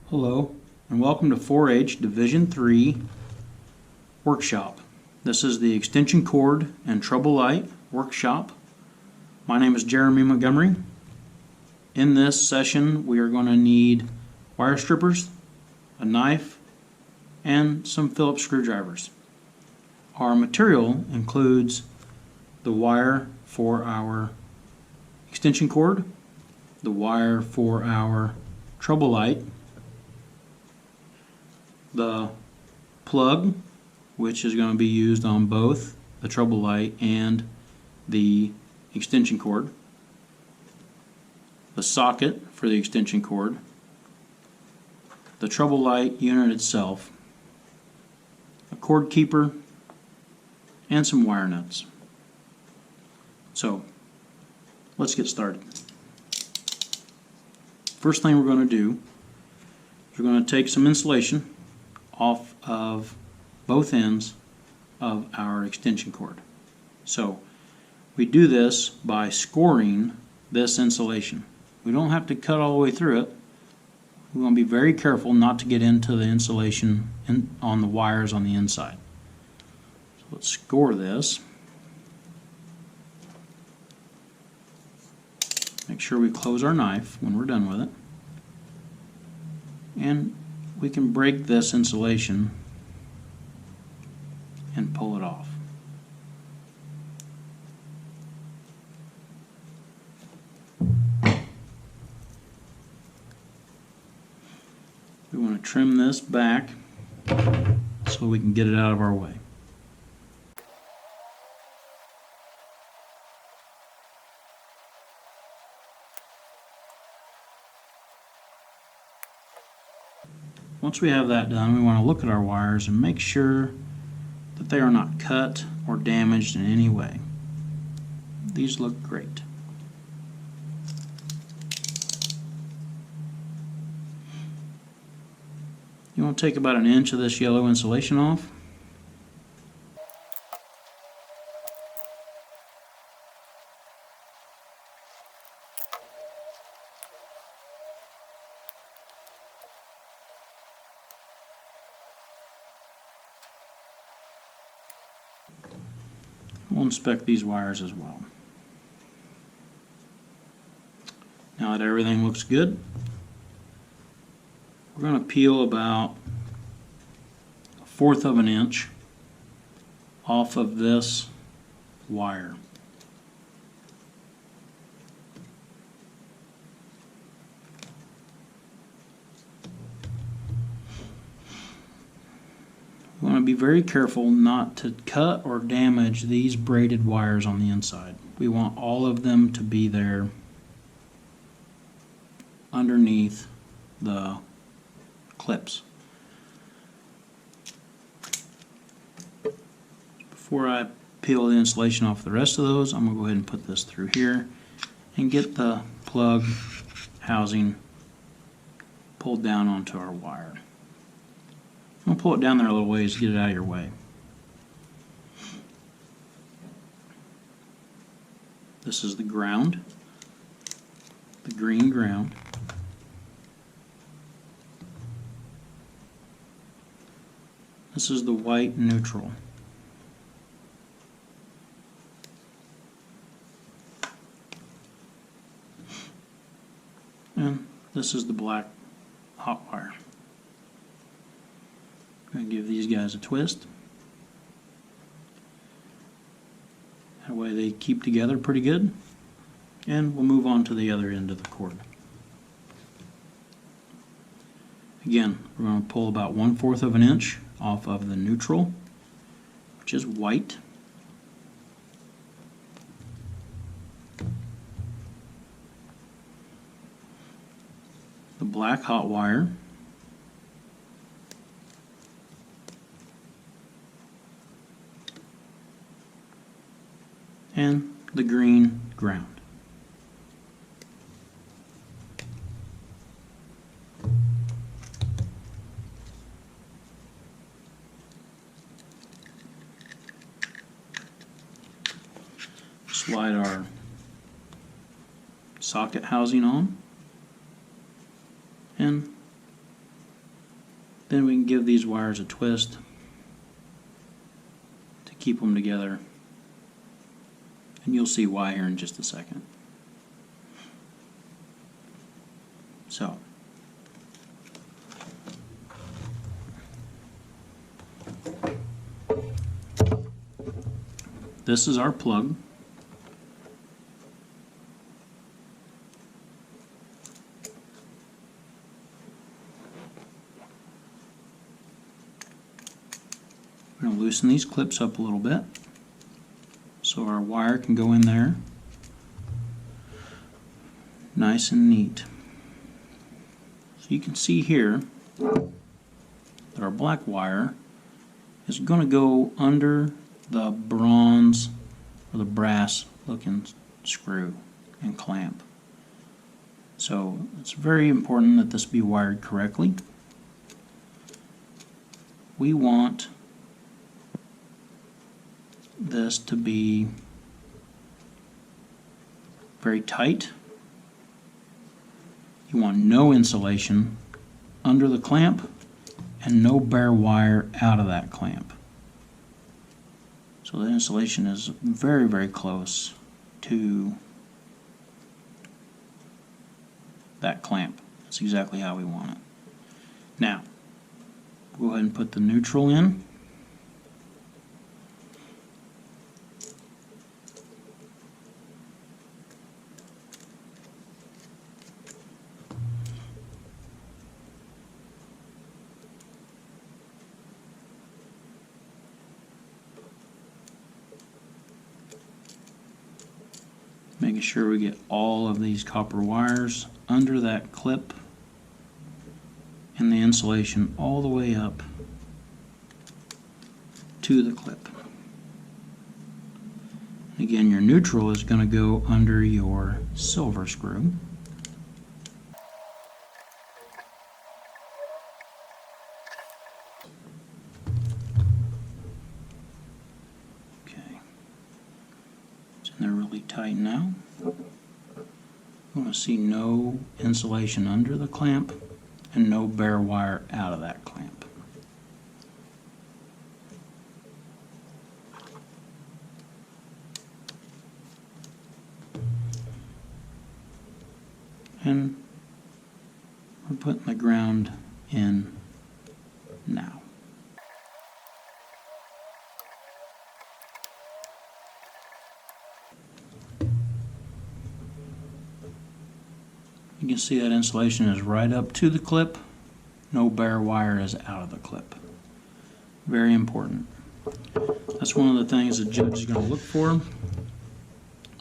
Hello, and welcome to 4-H Division 3 workshop. This is the extension cord and trouble light workshop. My name is Jeremy Montgomery. In this session, we are going to need wire strippers, a knife, and some Phillips screwdrivers. Our material includes the wire for our extension cord, the wire for our trouble light, the plug, which is going to be used on both the trouble light and the extension cord, the socket for the extension cord, the trouble light unit itself, a cord keeper, and some wire nuts. So let's get started. First thing we're going to do is we're going to take some insulation off of both ends of our extension cord. So we do this by scoring this insulation. We don't have to cut all the way through it. We want to be very careful not to get into the insulation on the wires on the inside. So let's score this. Make sure we close our knife when we're done with it. And we can break this insulation and pull it off. We want to trim this back so we can get it out of our way. Once we have that done, we want to look at our wires and make sure that they are not cut or damaged in any way. These look great. You want to take about 1 inch of this yellow insulation off. We'll inspect these wires as well. Now that everything looks good, we're going to peel about 1/4 of an inch off of this wire. We want to be very careful not to cut or damage these braided wires on the inside. We want all of them to be there underneath the clips. Before I peel the insulation off the rest of those, I'm going to go ahead and put this through here and get the plug housing pulled down onto our wire. I'm going to pull it down there a little ways to get it out of your way. This is the ground, the green ground. This is the white neutral. And this is the black hot wire. I'm going to give these guys a twist. That way they keep together pretty good. And we'll move on to the other end of the cord. Again, we're going to pull about 1/4 of an inch off of the neutral, which is white. The black hot wire. And the green ground. Slide our socket housing on and Then we can give these wires a twist to keep them together. And you'll see why here in just a second. So, this is our plug. We're going to loosen these clips up a little bit so our wire can go in there nice and neat. So you can see here that our black wire is going to go under the bronze or the brass looking screw and clamp. So it's very important that this be wired correctly. We want this to be very tight. You want no insulation under the clamp and no bare wire out of that clamp. So the insulation is very, very close to that clamp. That's exactly how we want it. Now, go ahead and put the neutral in. Making sure we get all of these copper wires under that clip and the insulation all the way up to the clip. Again, your neutral is going to go under your silver screw. They're really tight now. You want to see no insulation under the clamp and no bare wire out of that clamp. And we're putting the ground in now. You can see that insulation is right up to the clip. No bare wire is out of the clip. Very important. That's one of the things the judge is going to look for.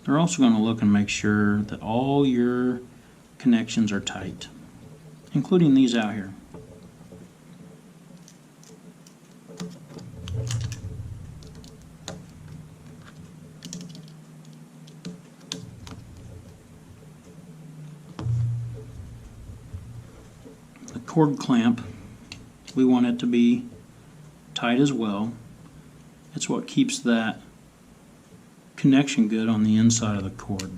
They're also going to look and make sure that all your connections are tight, including these out here. Cord clamp, we want it to be tight as well. It's what keeps that connection good on the inside of the cord.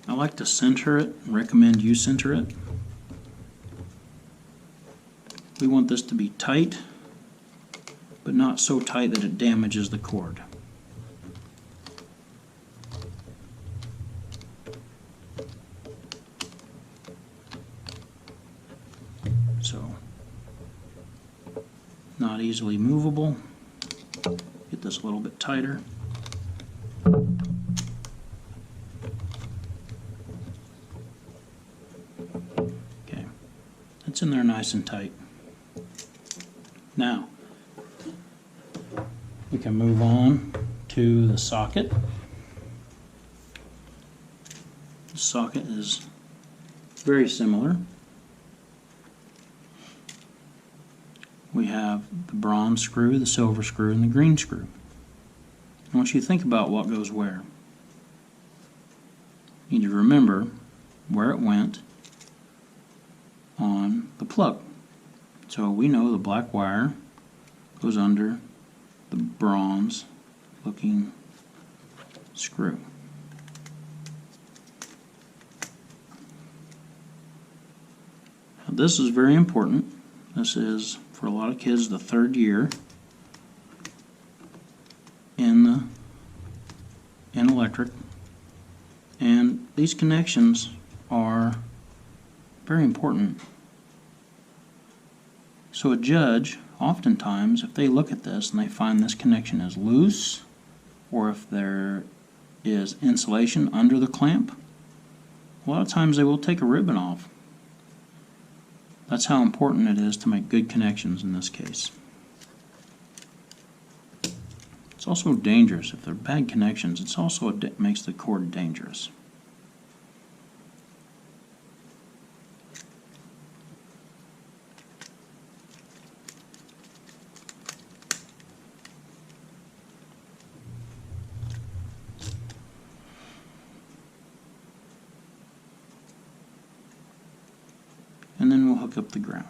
I like to center it and recommend you center it. We want this to be tight, but not so tight that it damages the cord. So, not easily movable. Get this a little bit tighter. Okay, it's in there nice and tight. Now, we can move on to the socket. The socket is very similar. We have the bronze screw, the silver screw, and the green screw. I want you to think about what goes where. You need to remember where it went on the plug. So we know the black wire goes under the bronze looking screw. this is very important. This is, for a lot of kids, the third year in electric, and these connections are very important. So a judge, oftentimes, if they look at this and they find this connection is loose, or if there is insulation under the clamp, a lot of times they will take a ribbon off. That's how important it is to make good connections in this case. It's also dangerous. If they're bad connections, it's also makes the cord dangerous. And then we'll hook up the ground.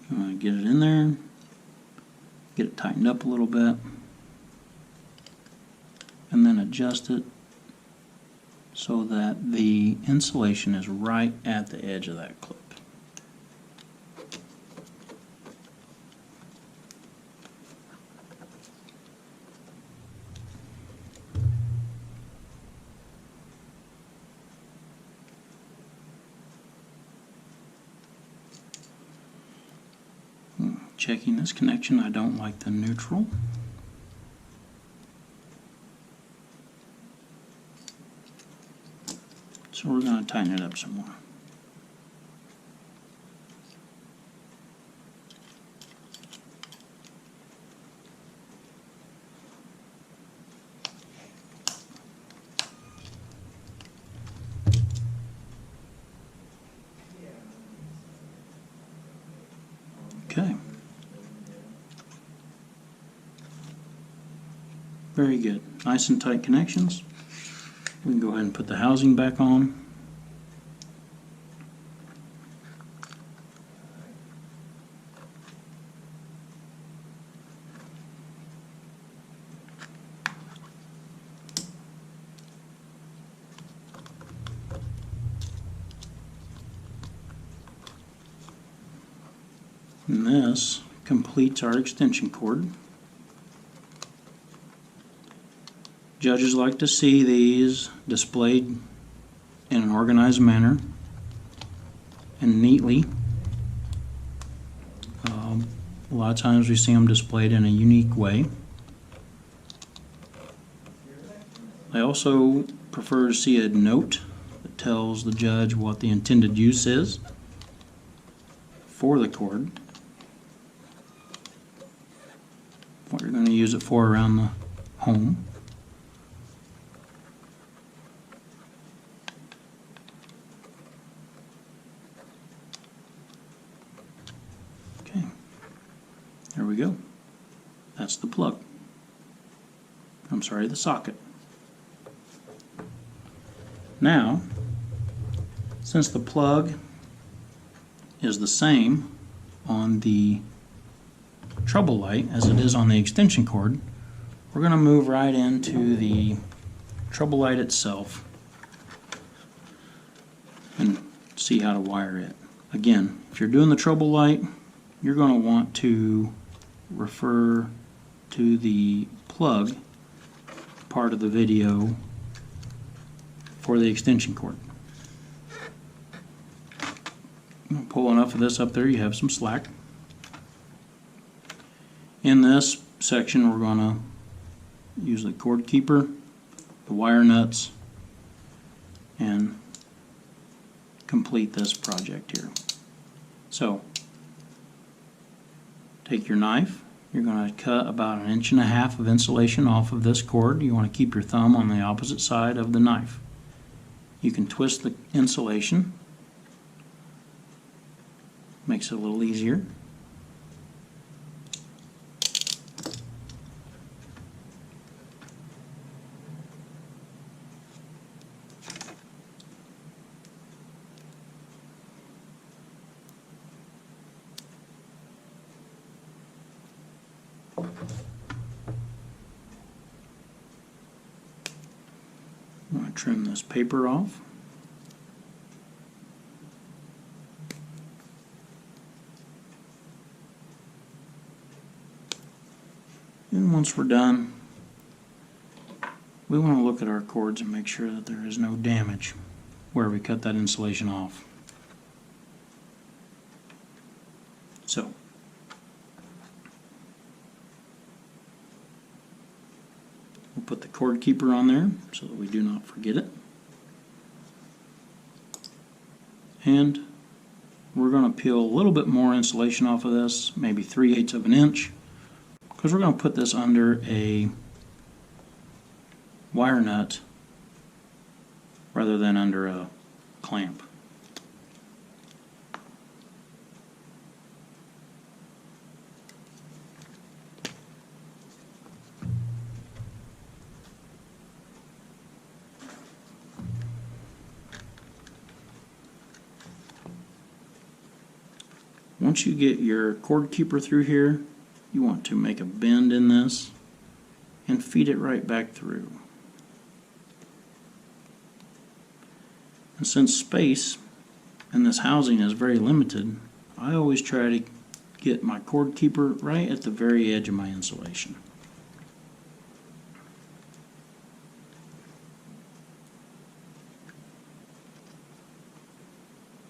I'm going to get it in there, get it tightened up a little bit, and then adjust it so that the insulation is right at the edge of that clip. Checking this connection, I don't like the neutral. So we're going to tighten it up some more. Okay. Very good. Nice and tight connections. We can go ahead and put the housing back on. And this completes our extension cord. Judges like to see these displayed in an organized manner and neatly. A lot of times we see them displayed in a unique way. I also prefer to see a note that tells the judge what the intended use is for the cord, what you're going to use it for around the home. Okay, there we go. That's the plug. I'm sorry, the socket. Now, since the plug is the same on the trouble light as it is on the extension cord, we're going to move right into the trouble light itself and see how to wire it. Again, if you're doing the trouble light, you're going to want to refer to the plug part of the video for the extension cord. Pull enough of this up there, you have some slack. In this section, we're going to use the cord keeper, the wire nuts, and complete this project here. So, take your knife. You're going to cut about 1.5 inches of insulation off of this cord. You want to keep your thumb on the opposite side of the knife. You can twist the insulation. Makes it a little easier. I'm going to trim this paper off. And once we're done, we want to look at our cords and make sure that there is no damage where we cut that insulation off. So, we'll put the cord keeper on there so that we do not forget it. And we're going to peel a little bit more insulation off of this, maybe 3/8 of an inch, because we're going to put this under a wire nut rather than under a clamp. Once you get your cord keeper through here, you want to make a bend in this and feed it right back through. And since space in this housing is very limited, I always try to get my cord keeper right at the very edge of my insulation.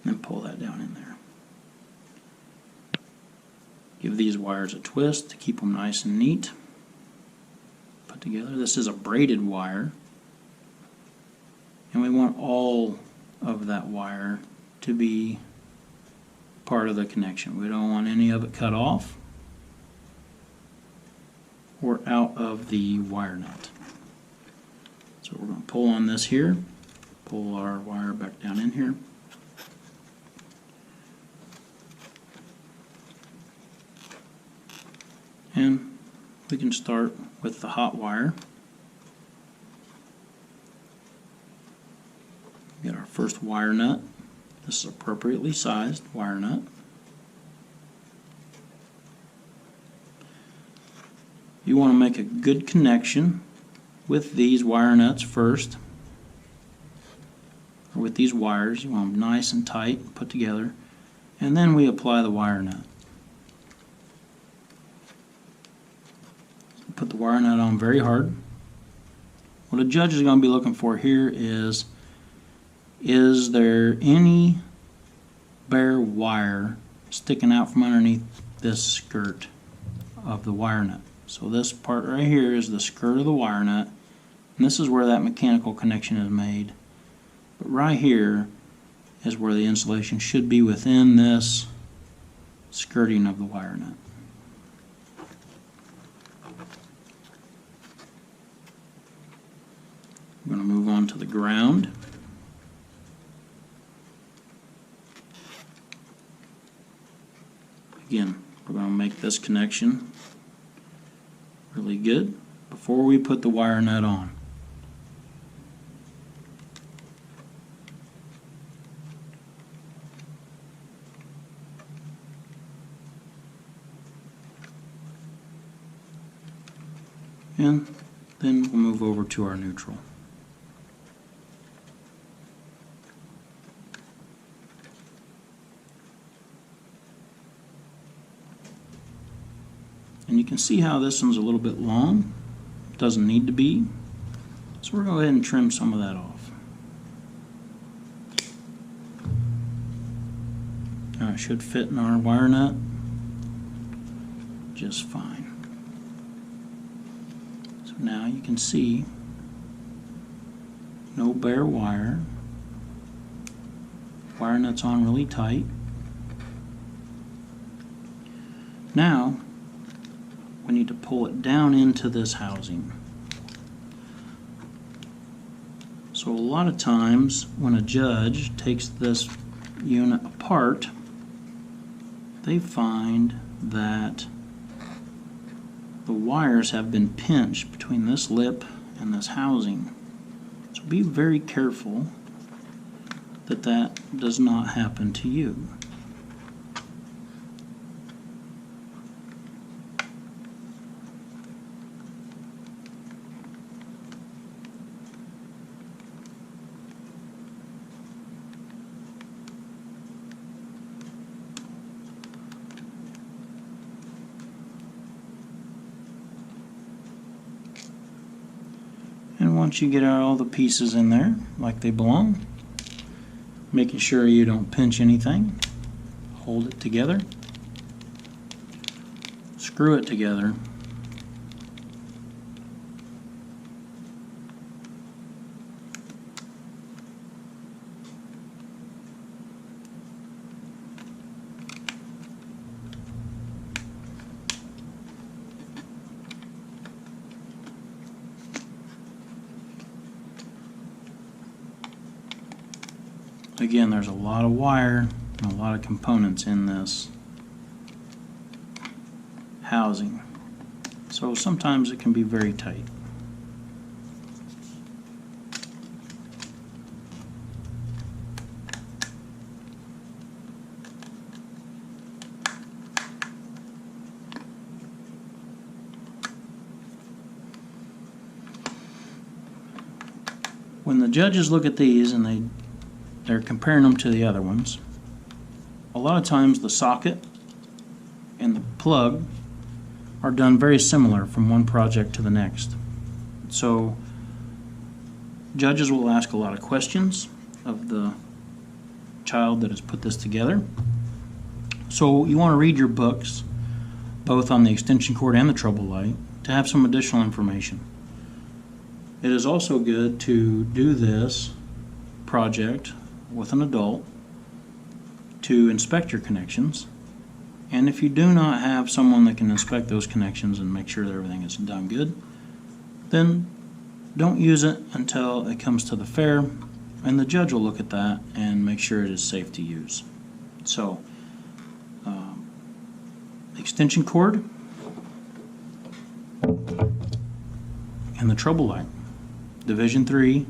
And pull that down in there. Give these wires a twist to keep them nice and neat put together. This is a braided wire, and we want all of that wire to be part of the connection. We don't want any of it cut off or out of the wire nut. So we're going to pull on this here, pull our wire back down in here. And we can start with the hot wire. Get our first wire nut. This is appropriately sized wire nut. You want to make a good connection with these wire nuts first, or with these wires. You want them nice and tight, put together, and then we apply the wire nut. Put the wire nut on very hard. What a judge is going to be looking for here is there any bare wire sticking out from underneath this skirt of the wire nut? So this part right here is the skirt of the wire nut, and this is where that mechanical connection is made. But right here is where the insulation should be within this skirting of the wire nut. We're going to move on to the ground. Again, we're going to make this connection really good before we put the wire nut on. And then we'll move over to our neutral. And you can see how this one's a little bit long. It doesn't need to be. So we're going to go ahead and trim some of that off. Now it should fit in our wire nut just fine. So now you can see no bare wire. Wire nut's on really tight. Now we need to pull it down into this housing. So a lot of times when a judge takes this unit apart, they find that the wires have been pinched between this lip and this housing. So be very careful that that does not happen to you. once you get all the pieces in there like they belong, making sure you don't pinch anything, hold it together, screw it together, again, there's a lot of wire and a lot of components in this housing, so sometimes it can be very tight. When the judges look at these and they're comparing them to the other ones, a lot of times the socket and the plug are done very similar from one project to the next. So judges will ask a lot of questions of the child that has put this together. So you want to read your books, both on the extension cord and the trouble light, to have some additional information. It is also good to do this project with an adult to inspect your connections, and if you do not have someone that can inspect those connections and make sure that everything is done good, then don't use it until it comes to the fair, and the judge will look at that and make sure it is safe to use. So extension cord and the trouble light, Division 3